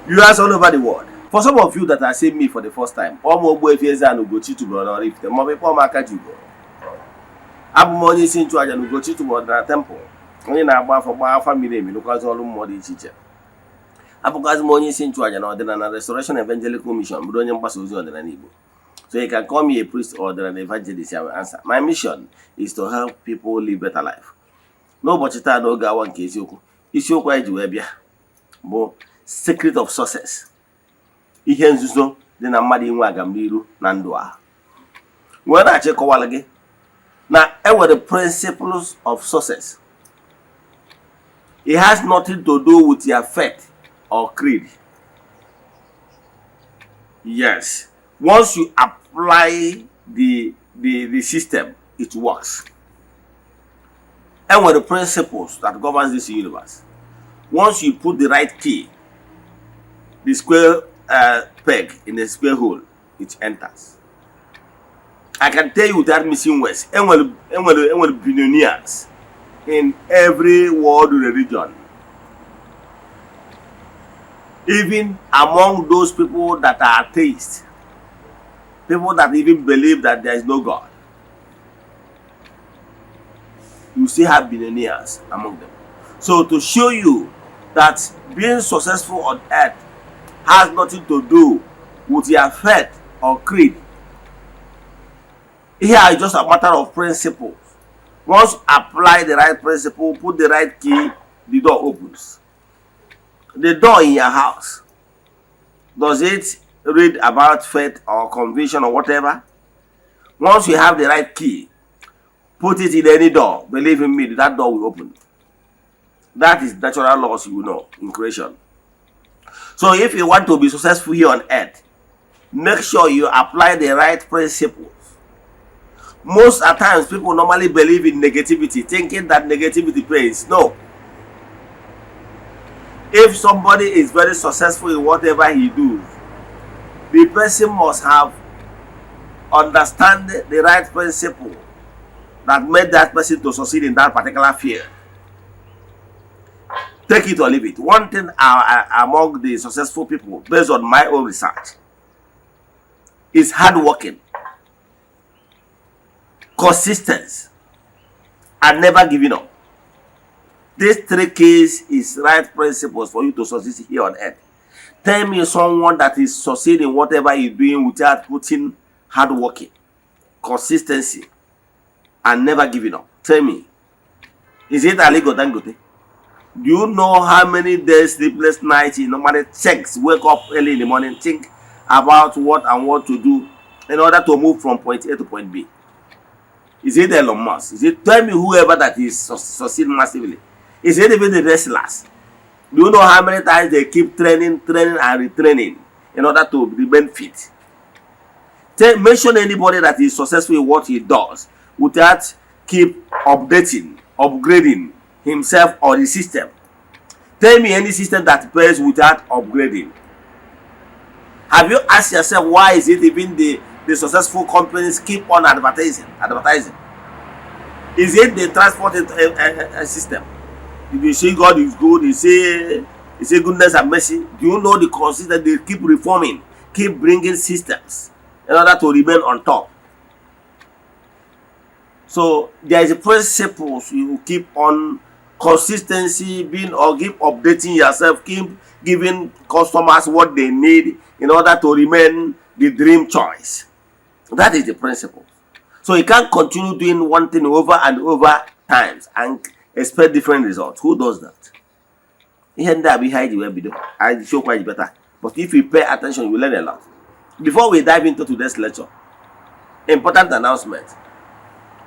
viewers all over the world. For some of you that are seeing me for the first time, if Eze-Ana Ugochi tubelu or if the mobile maka jugo. Abụ m onye isi nchụaja na Ugochi tubelu na temple. Onye na-agba afọ gba afa miri emi n'ụkwazị ọrụ mmụọ dị iche iche. Abụkwazị m onye isi nchụaja na ọdịnala Restoration Evangelical Mission, bụrụ onye mgbasa ozi ọdịnala Igbo. So you can call me a priest or an evangelist, I will answer. My mission is to help people live better life. N'ụbọchị taa n'oge awa nke eziokwu. Isiokwu anyị ji wee bịa bụ secret of success. Ihe nzuzo dị na mmadụ inwe agamniru na ndụ a. Nwere na-achị kọwara gị na enwere principles of success. It has nothing to do with your faith or creed. Yes. Once you apply the system, it works. And with the principles that governs this universe, once you put the right key, the square peg in the square hole, it enters. I can tell you without missing words, and with billionaires in every world religion, even among those people that are atheists, people that even believe that there is no God, you still have billionaires among them. So to show you that being successful on earth has nothing to do with your faith or creed. Here is just a matter of principles. Once you apply the right principle, put the right key, the door opens. The door in your house, does it read about faith or conviction or whatever? Once you have the right key, put it in any door. Believe in me, that door will open. That is natural laws you know in creation. So if you want to be successful here on earth, make sure you apply the right principles. Most at times people normally believe in negativity, thinking that negativity pays. No. If somebody is very successful in whatever he does, the person must have understand the right principle that made that person to succeed in that particular field. Take it or leave it. One thing among the successful people, based on my own research, is hard working, consistency, and never giving up. These three keys is right principles for you to succeed here on earth. Tell me someone that is succeeding whatever you're doing without putting hard working, consistency, and never giving up. Tell me. Is it Aliko Dangote? Do you know how many days, sleepless nights he normally checks, wake up early in the morning, think about what and what to do in order to move from point A to point B? Is it Elon Musk? Is it, tell me whoever that is succeeding massively? Is it even the wrestlers? Do you know how many times they keep training and retraining in order to remain fit? Mention anybody that is successful in what he does without keep updating, upgrading himself or the system. Tell me any system that pays without upgrading. Have you asked yourself why is it even the successful companies keep on advertising? Is it the transport system? If you say God is good, you say goodness and mercy. Do you know the consistency they keep reforming, keep bringing systems in order to remain on top? So there is a principle you keep on consistency, being or keep updating yourself, keep giving customers what they need in order to remain the dream choice. That is the principle. So you can't continue doing one thing over and over times and expect different results. Who does that? I show quite better. But if you pay attention, you learn a lot. Before we dive into today's lecture, important announcement.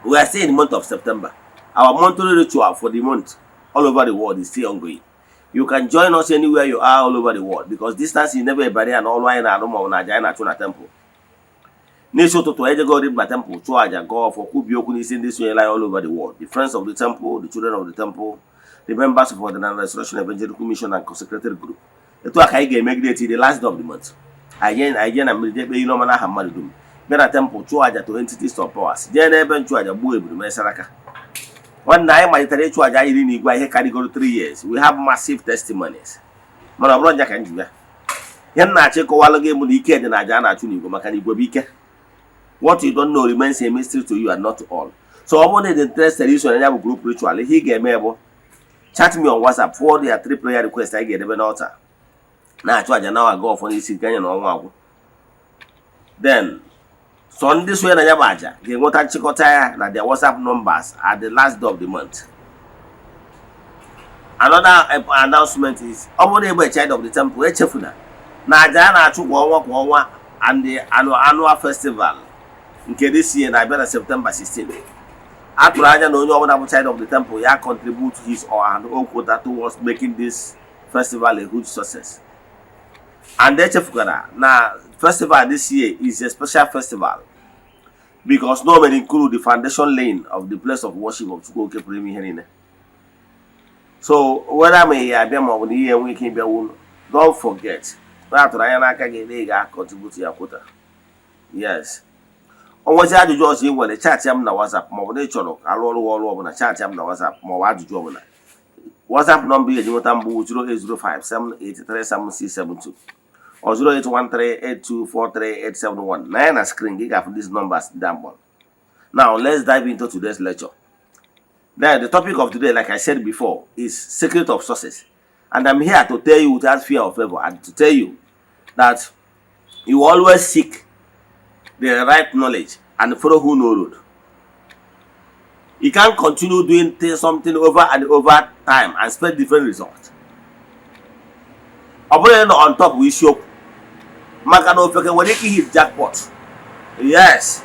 We are still in the month of September. Our monthly ritual for the month all over the world is still ongoing. You can join us anywhere you are all over the world because distance is never a barrier and all why na temple. Nation to Ejego Ribba Temple, Chuaja, go for Kubiokuni in this way all over the world. The friends of the temple, the children of the temple, the members of the Restoration Evangelical Mission and Consecrated Group. The Tuakaige make the last day of the month. Again, I'm you know, Mana Hamadum. Better temple, Chuaja to entities of powers. Jen Eben Chuaja, Buebu, Mesaraka. One night, my Chuaja in Igua, he can go 3 years. We have massive testimonies. Manabraja can do that. Yan na che kọwalụ gị bụ na ike dị na aja a na-achụ n'igwe maka na igwe bụ ike. What you don't know remains a mystery to you and not to all. So ọ bụrụ na dị interested iso na ya bụ group ritual, ihe ị ga-eme bụ chat me on WhatsApp, forward ya 3 prayer request anyị ga-edebe n'altar. Na-achụ aja na aga ọfọ n'isi nke anya na ọnwa agwụ. Then so ndị so ya na ya bụ aja ga-enweta nchịkọta ya na their WhatsApp numbers at the last day of the month. Another announcement is ọ bụrụ na egbe child of the temple echefuna na aja a na-achụ kwa ọnwa and the annual festival nke this year na-abịa na September 16. Atụrụ anya na onye ọbụla bụ child of the temple ya contribute his or her own quota towards making this festival a huge success. And echefukara na festival this year is a special festival because no may include the foundation laying of the place of worship of Chukwu Oke Pụrụ Ime Ihe Niile. So whether may abịa ma ọ bụ na ihe enwe ike ịbịa wụlụ, don't forget na atụrụ anya n'aka gị na ị ga-contribute ya quota. Yes. Onwezi ajụjụ ọzọ ị nwere, chat ya m na WhatsApp ma ọ bụ na ị chọrọ ka alụ ọrụ ọbụla, chat ya m na WhatsApp ma ọ bụ ajụjụ ọbụla. WhatsApp nọmba ị ga-eji nweta m bụ 08057837672 or 08138243871. Na ya na screen gị ga-afụ these numbers down below. Now let's dive into today's lecture. Now the topic of today, like I said before, is secret of success. And I'm here to tell you without fear of favor and to tell you that you always seek the right knowledge and follow who know road. You can't continue doing something over and over time and expect different results. On top we show Makano Feke when he hit jackpot. Yes.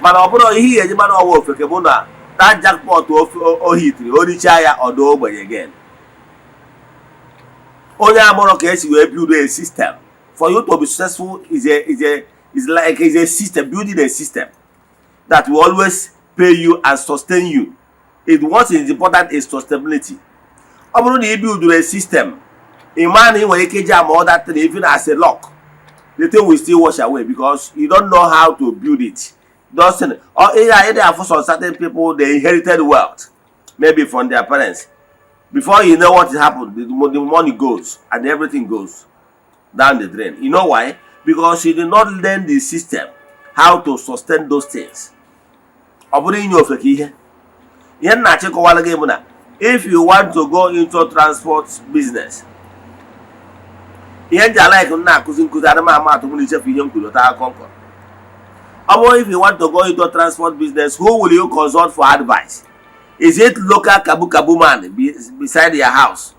But here the man of Fekebona that jackpot or hit only chaya or do over again. Only more case you build a system. For you to be successful is a system, building a system that will always pay you and sustain you. What is important is sustainability. When you build a system, a man when you can jam all that thing, even as a lock, the thing will still wash away because you don't know how to build it. Doesn't or either for some certain people they inherited wealth, maybe from their parents. Before you know what happened, the money goes and everything goes down the drain. You know why? Because you did not learn the system how to sustain those things. If you want to go into transport business, if you want to go into transport business, who will you consult for advice? Is it local kabu man beside your house?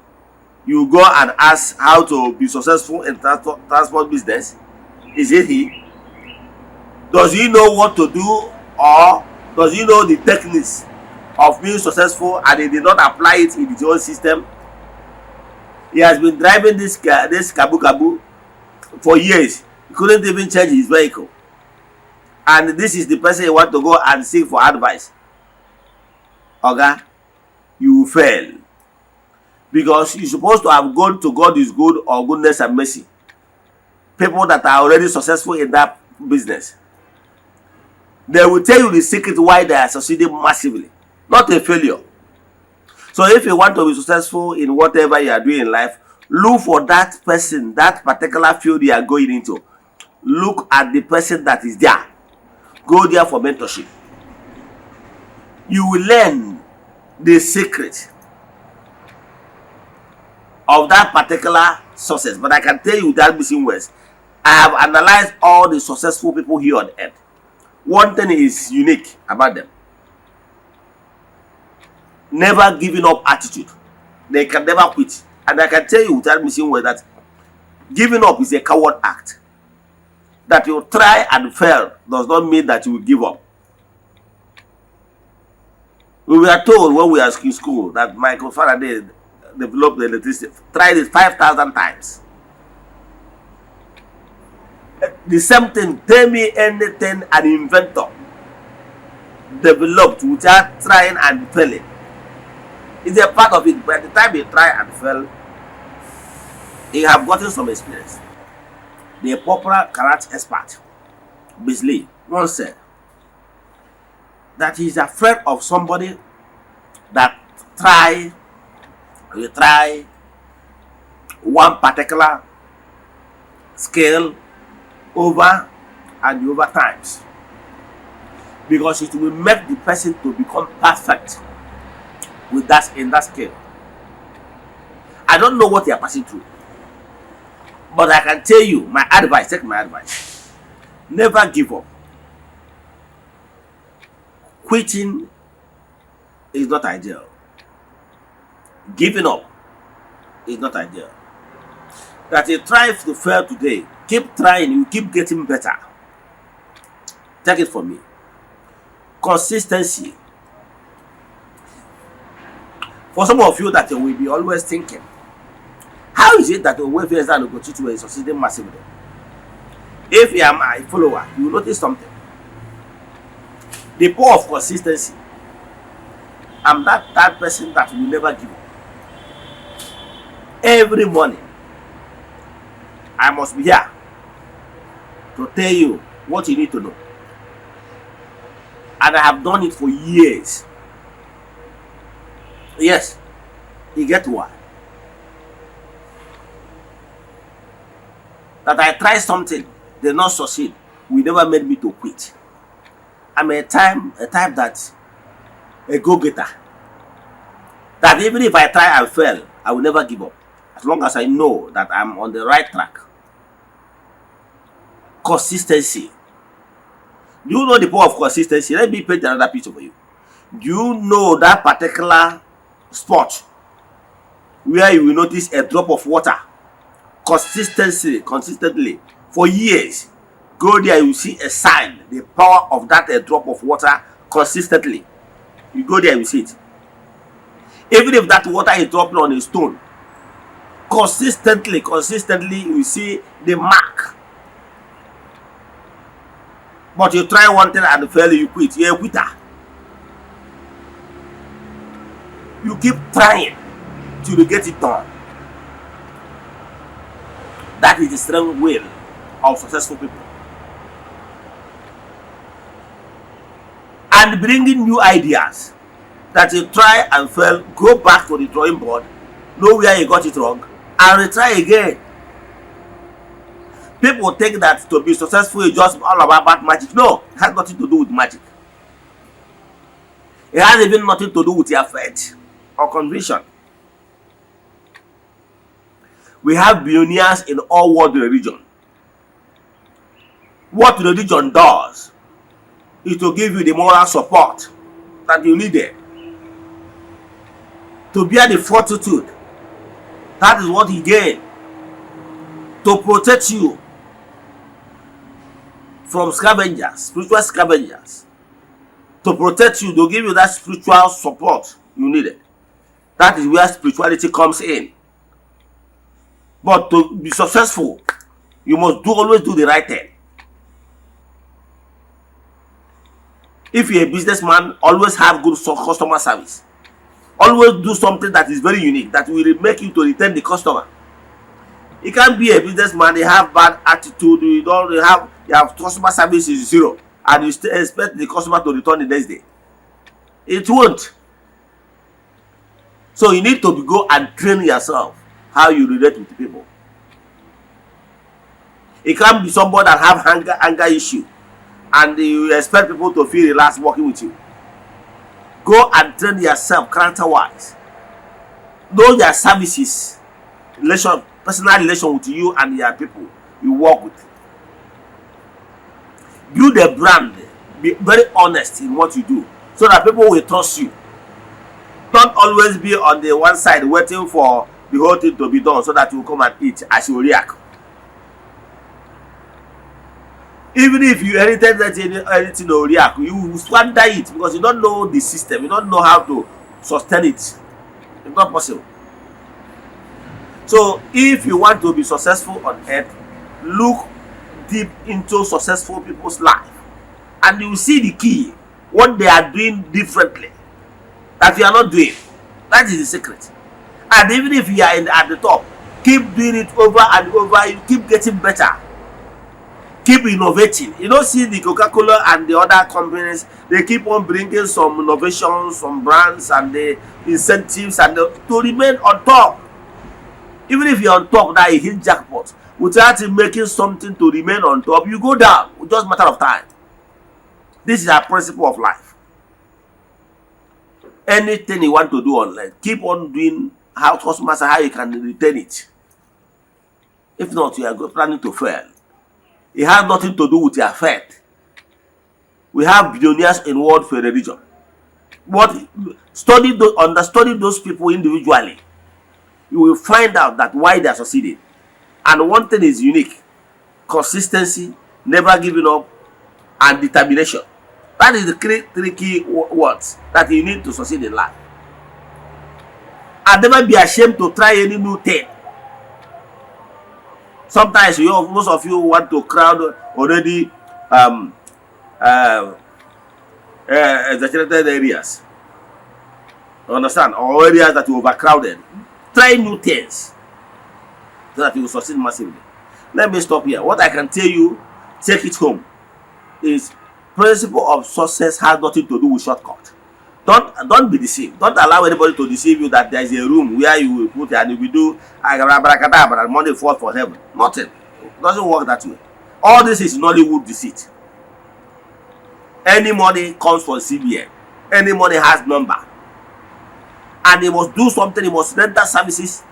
You go and ask how to be successful in transport business. Is it he? Does he know what to do, or does he know the techniques of being successful and he did not apply it in his own system? He has been driving this kabu for years. He couldn't even change his vehicle. And this is the person you want to go and seek for advice. Okay? You will fail. Because you're supposed to have gone to God is good or goodness and mercy. People that are already successful in that business. They will tell you the secret why they are succeeding massively. Not a failure. So if you want to be successful in whatever you are doing in life, look for that person, that particular field you are going into. Look at the person that is there. Go there for mentorship. You will learn the secret of that particular success. But I can tell you without missing words, I have analyzed all the successful people here on earth. One thing is unique about them. Never giving up attitude. They can never quit. And I can tell you without missing words that giving up is a coward act. That you try and fail does not mean that you will give up. We were told when we were in school that Michael Faraday developed the electricity, tried it 5,000 times. The same thing, tell me anything an inventor developed without trying and failing. It's a part of it. By the time you try and fail, you have gotten some experience. The popular karate expert, Bisley, once said that he's afraid of somebody that will try one particular skill over and over times, because it will make the person to become perfect with that in that skill. I don't know what you are passing through, but I can tell you my advice. Take my advice. Never give up. Quitting is not ideal. Giving up is not ideal. That you try to fail today, keep trying, you keep getting better. Take it from me. Consistency. For some of you that you will be always thinking, how is it that the welfare is going to is succeeding massively? If you are my follower, you will notice something. The power of consistency. I'm that person that will never give up. Every morning, I must be here to tell you what you need to know. And I have done it for years. Yes, you get why. That I try something, they not succeed, will never made me to quit. I'm a type that a go-getter. That even if I try and fail, I will never give up. As long as I know that I'm on the right track. Consistency. Do you know the power of consistency? Let me paint another picture for you. Do you know that particular spot where you will notice a drop of water consistently for years? Go there, you see a sign, the power of that drop of water consistently. You go there, you see it. Even if that water is dropping on a stone, consistently, you see the mark. But you try one thing and fail, you quit. You're a quitter. You keep trying till you get it done. That is the strong will of successful people. And bringing new ideas that you try and fail, go back to the drawing board, know where you got it wrong, and retry again. People think that to be successful is just all about magic. No, it has nothing to do with magic. It has even nothing to do with your faith or conviction. We have billionaires in all world religion. What religion does is to give you the moral support that you needed to bear the fortitude. That is what he gained to protect you from scavengers, spiritual scavengers, to protect you, to give you that spiritual support you needed. That is where spirituality comes in. But to be successful, you must always do the right thing. If you're a businessman, always have good customer service. Always do something that is very unique, that will make you to retain the customer. You can't be a businessman, you have bad attitude, you have customer service is zero, and you still expect the customer to return the next day. It won't. So you need to go and train yourself how you relate with people. It can't be somebody that have anger issue, and you expect people to feel relaxed working with you. Go and train yourself character-wise. Know your services, personal relation with you and your people you work with. Build a brand. Be very honest in what you do, so that people will trust you. Don't always be on the one side waiting for the whole thing to be done so that you come and eat as you react. Even if you inherited anything or react, you will squander it because you don't know the system, you don't know how to sustain it. It's not possible. So if you want to be successful on earth, look deep into successful people's life, and you will see the key, what they are doing differently that you are not doing. That is the secret. And even if you are at the top, keep doing it over and over. You keep getting better. Keep innovating. You don't see the Coca-Cola and the other companies, they keep on bringing some innovations, some brands and the incentives and to remain on top. Even if you're on top that you hit jackpot, without making something to remain on top, you go down. It's just a matter of time. This is our principle of life. Anything you want to do online, keep on doing how customers how you can retain it. If not, you are planning to fail. It has nothing to do with your faith. We have billionaires in world for religion. But understudy those people individually, you will find out that why they are succeeding. And one thing is unique: consistency, never giving up, and determination. That is the three key words that you need to succeed in life. And never be ashamed to try any new thing. Sometimes most of you want to crowd already saturated areas. You understand? Or areas that you overcrowded. Try new things so that you will succeed massively. Let me stop here. What I can tell you, take it home, is principle of success has nothing to do with shortcut. Don't be deceived. Don't allow anybody to deceive you that there is a room where you will put and if you do and money falls for heaven. Nothing. It doesn't work that way. All this is Nollywood deceit. Any money comes from CBN. Any money has number. And he must do something, he must render services.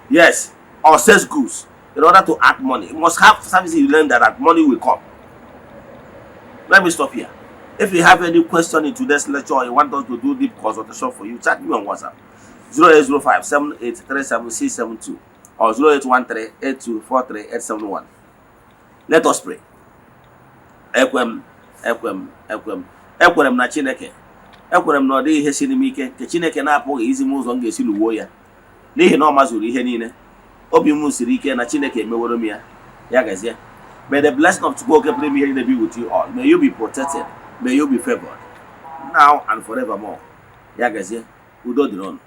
Yes. Or sell goods in order to add money. He must have services you render that money will come. Let me stop here. If you have any question in today's lecture or you want us to do deep consultation for you, chat me on WhatsApp 0805 7837672 or 0813 8243 871. Let us pray. Ekwem na Chineke. Ekwere m na ọ dị ihe siri m ike nke Chineke na-apụghị izi m ụzọ m ga-esi luwo ya. N'ihi na ọ mazuru ihe niile. Obi m siri ike na Chineke emeworo m ya. Ya gazie. May the blessing of Chukwu Pray here be with you all. May you be protected. May you be favored. Now and forevermore. Ya gazie. Udo dịrị ọnụ.